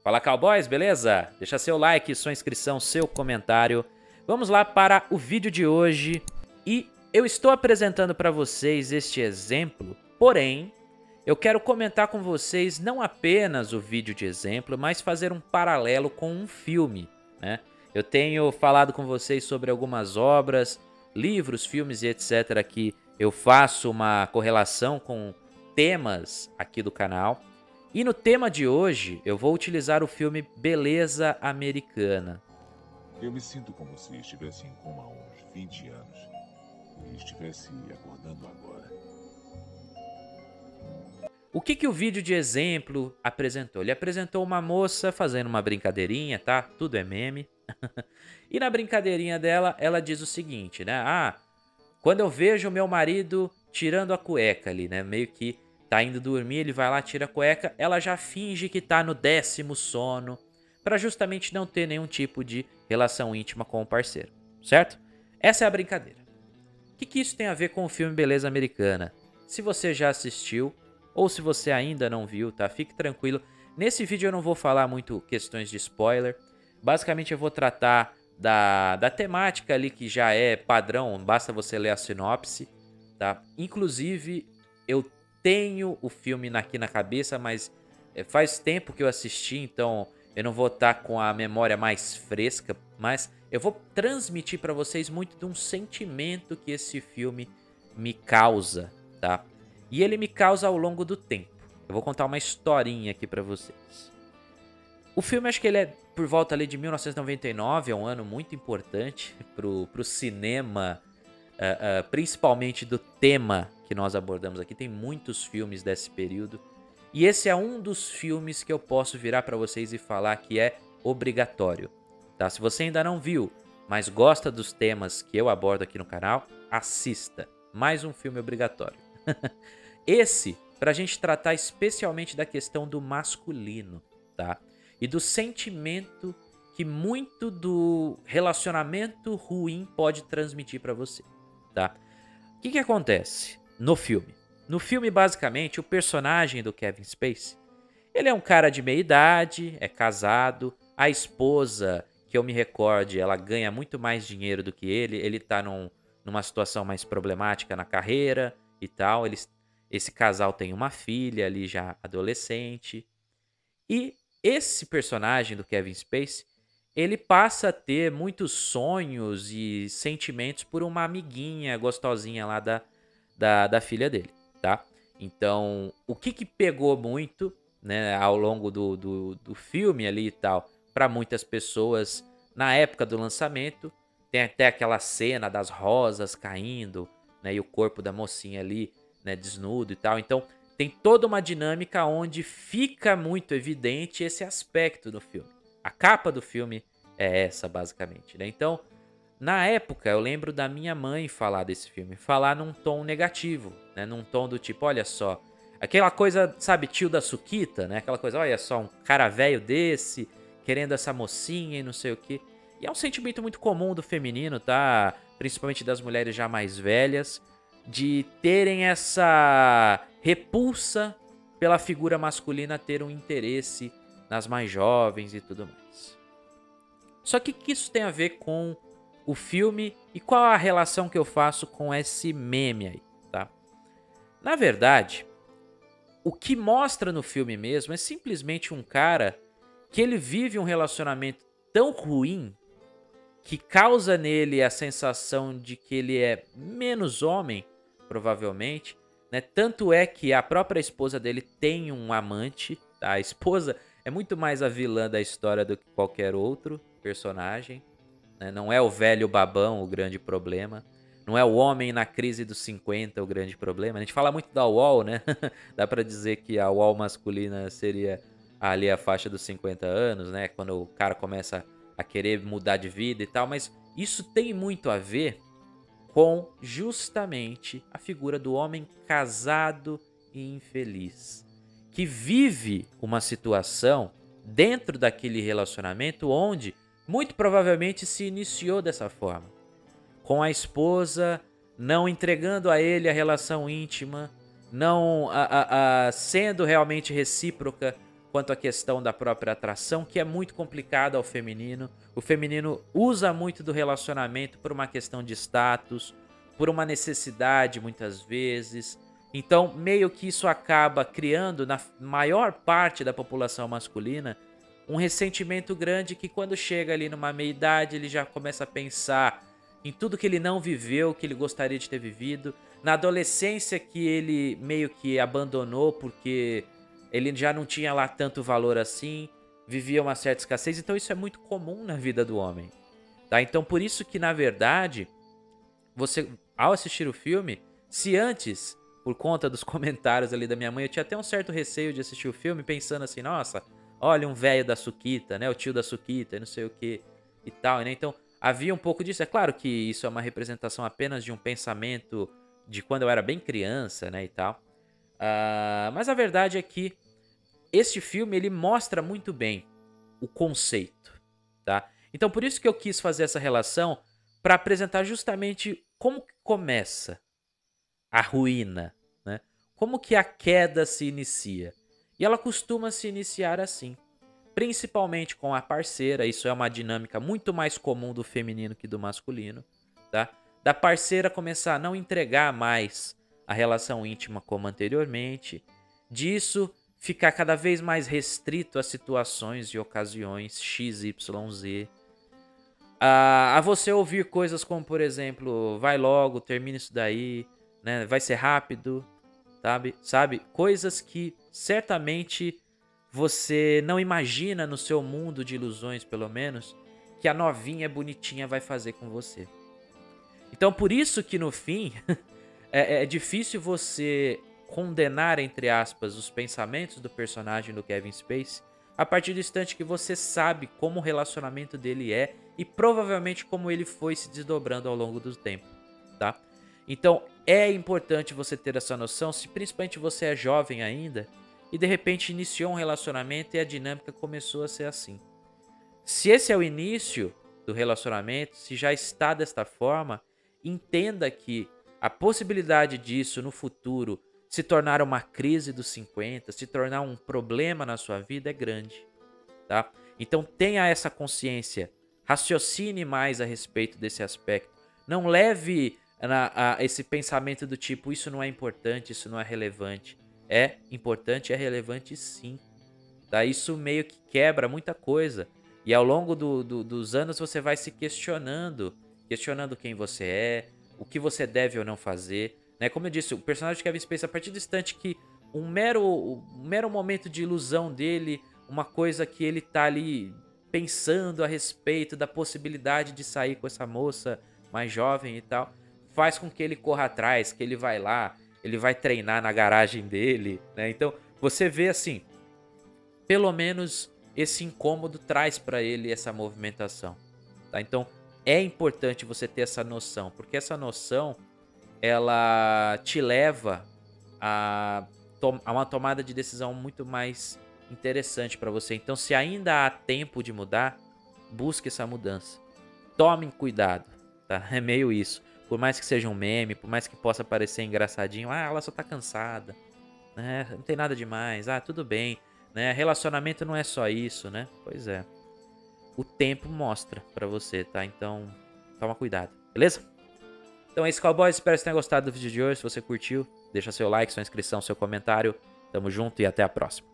Fala, cowboys, beleza? Deixa seu like, sua inscrição, seu comentário. Vamos lá para o vídeo de hoje. E eu estou apresentando para vocês este exemplo, porém, eu quero comentar com vocês não apenas o vídeo de exemplo, mas fazer um paralelo com um filme, né? Eu tenho falado com vocês sobre algumas obras, livros, filmes e etc. que eu faço uma correlação com temas aqui do canal. E no tema de hoje, eu vou utilizar o filme Beleza Americana. Eu me sinto como se estivesse em coma há uns 20 anos e estivesse acordando agora. O que o vídeo de exemplo apresentou? Ele apresentou uma moça fazendo uma brincadeirinha, tá? Tudo é meme. E na brincadeirinha dela, ela diz o seguinte, né? Ah, quando eu vejo meu marido tirando a cueca ali, né? Meio que tá indo dormir, ele vai lá, tira a cueca, ela já finge que tá no 10º sono, pra justamente não ter nenhum tipo de relação íntima com o parceiro, certo? Essa é a brincadeira. O que isso tem a ver com o filme Beleza Americana? Se você já assistiu, ou se você ainda não viu, tá? Fique tranquilo. Nesse vídeo eu não vou falar muito questões de spoiler. Basicamente eu vou tratar da temática ali que já é padrão, basta você ler a sinopse, tá? Inclusive, eu tenho o filme aqui na cabeça, mas faz tempo que eu assisti, então eu não vou estar com a memória mais fresca, mas eu vou transmitir para vocês muito de um sentimento que esse filme me causa, tá? E ele me causa ao longo do tempo. Eu vou contar uma historinha aqui para vocês. O filme, acho que ele é por volta ali de 1999, é um ano muito importante pro cinema, principalmente do tema que nós abordamos aqui. Tem muitos filmes desse período. E esse é um dos filmes que eu posso virar para vocês e falar que é obrigatório, tá? Se você ainda não viu, mas gosta dos temas que eu abordo aqui no canal, assista. Mais um filme obrigatório. Esse, pra gente tratar especialmente da questão do masculino, tá? E do sentimento que muito do relacionamento ruim pode transmitir pra você, tá? O que acontece no filme? No filme, basicamente, o personagem do Kevin Spacey, ele é um cara de meia idade, é casado, a esposa, que eu me recorde, ela ganha muito mais dinheiro do que ele tá numa situação mais problemática na carreira e tal, esse casal tem uma filha ali já adolescente. E esse personagem do Kevin Spacey, ele passa a ter muitos sonhos e sentimentos por uma amiguinha gostosinha lá da filha dele, tá? Então, o que pegou muito, né, ao longo do filme ali e tal, para muitas pessoas na época do lançamento, tem até aquela cena das rosas caindo, né, e o corpo da mocinha ali, né, desnudo e tal. Então, tem toda uma dinâmica onde fica muito evidente esse aspecto do filme. A capa do filme é essa, basicamente, né? Então, na época, eu lembro da minha mãe falar desse filme, falar num tom negativo, né? Num tom do tipo, olha só, aquela coisa, sabe, tio da Suquita, né? Aquela coisa, olha só, um cara velho desse, querendo essa mocinha e não sei o quê. E é um sentimento muito comum do feminino, tá? Principalmente das mulheres já mais velhas, de terem essa repulsa pela figura masculina, ter um interesse nas mais jovens e tudo mais. Só que o que isso tem a ver com o filme e qual a relação que eu faço com esse meme aí, tá? Na verdade, o que mostra no filme mesmo é simplesmente um cara que ele vive um relacionamento tão ruim que causa nele a sensação de que ele é menos homem, provavelmente, né? Tanto é que a própria esposa dele tem um amante, tá? A esposa é muito mais a vilã da história do que qualquer outro personagem, né? Não é o velho babão o grande problema, não é o homem na crise dos 50 o grande problema. A gente fala muito da UOL, né? Dá pra dizer que a UOL masculina seria ali a faixa dos 50 anos, né? Quando o cara começa a querer mudar de vida e tal, mas isso tem muito a ver com justamente a figura do homem casado e infeliz, que vive uma situação dentro daquele relacionamento onde muito provavelmente se iniciou dessa forma, com a esposa não entregando a ele a relação íntima, não sendo realmente recíproca quanto à questão da própria atração, que é muito complicada ao feminino. O feminino usa muito do relacionamento por uma questão de status, por uma necessidade muitas vezes. Então, meio que isso acaba criando na maior parte da população masculina um ressentimento grande que quando chega ali numa meia-idade ele já começa a pensar em tudo que ele não viveu, que ele gostaria de ter vivido. Na adolescência que ele meio que abandonou porque ele já não tinha lá tanto valor assim, vivia uma certa escassez. Então isso é muito comum na vida do homem, tá? Então por isso que, na verdade, você, ao assistir o filme, se antes, por conta dos comentários ali da minha mãe, eu tinha até um certo receio de assistir o filme, pensando assim, nossa, olha um velho da Suquita, né? O tio da Suquita, não sei o que e tal, né? Então havia um pouco disso. É claro que isso é uma representação apenas de um pensamento de quando eu era bem criança, né? E tal. Mas a verdade é que este filme, ele mostra muito bem o conceito, tá? Então por isso que eu quis fazer essa relação, para apresentar justamente como que começa a ruína, né? Como que a queda se inicia. E ela costuma se iniciar assim, principalmente com a parceira. Isso é uma dinâmica muito mais comum do feminino que do masculino, tá? Da parceira começar a não entregar mais a relação íntima como anteriormente, disso ficar cada vez mais restrito a situações e ocasiões XYZ, a você ouvir coisas como, por exemplo, vai logo, termina isso daí, né? Vai ser rápido, sabe? Coisas que certamente você não imagina no seu mundo de ilusões, pelo menos, que a novinha bonitinha vai fazer com você. Então, por isso que no fim é difícil você condenar, entre aspas, os pensamentos do personagem do Kevin Spacey a partir do instante que você sabe como o relacionamento dele é e provavelmente como ele foi se desdobrando ao longo do tempo, tá? Então é importante você ter essa noção, se principalmente você é jovem ainda e de repente iniciou um relacionamento e a dinâmica começou a ser assim. Se esse é o início do relacionamento, se já está desta forma, entenda que a possibilidade disso no futuro se tornar uma crise dos 50, se tornar um problema na sua vida é grande, tá? Então tenha essa consciência, raciocine mais a respeito desse aspecto. Não leve esse pensamento do tipo, isso não é importante, isso não é relevante. É importante, é relevante sim, tá? Isso meio que quebra muita coisa. E ao longo dos anos você vai se questionando quem você é, o que você deve ou não fazer, né? Como eu disse, o personagem de Kevin Spacey, a partir do instante que um mero momento de ilusão dele, uma coisa que ele tá ali pensando a respeito da possibilidade de sair com essa moça mais jovem e tal, faz com que ele corra atrás, que ele vai lá, ele vai treinar na garagem dele, né? Então você vê assim, pelo menos esse incômodo traz pra ele essa movimentação, tá? Então é importante você ter essa noção, porque essa noção ela te leva a uma tomada de decisão muito mais interessante para você. Então, se ainda há tempo de mudar, busque essa mudança. Tomem cuidado, tá? É meio isso. Por mais que seja um meme, por mais que possa parecer engraçadinho, ela só tá cansada, né? Não tem nada demais, tudo bem, né? Relacionamento não é só isso, né? Pois é. O tempo mostra pra você, tá? Então, toma cuidado, beleza? Então é isso, cowboys. Espero que você tenha gostado do vídeo de hoje. Se você curtiu, deixa seu like, sua inscrição, seu comentário. Tamo junto e até a próxima.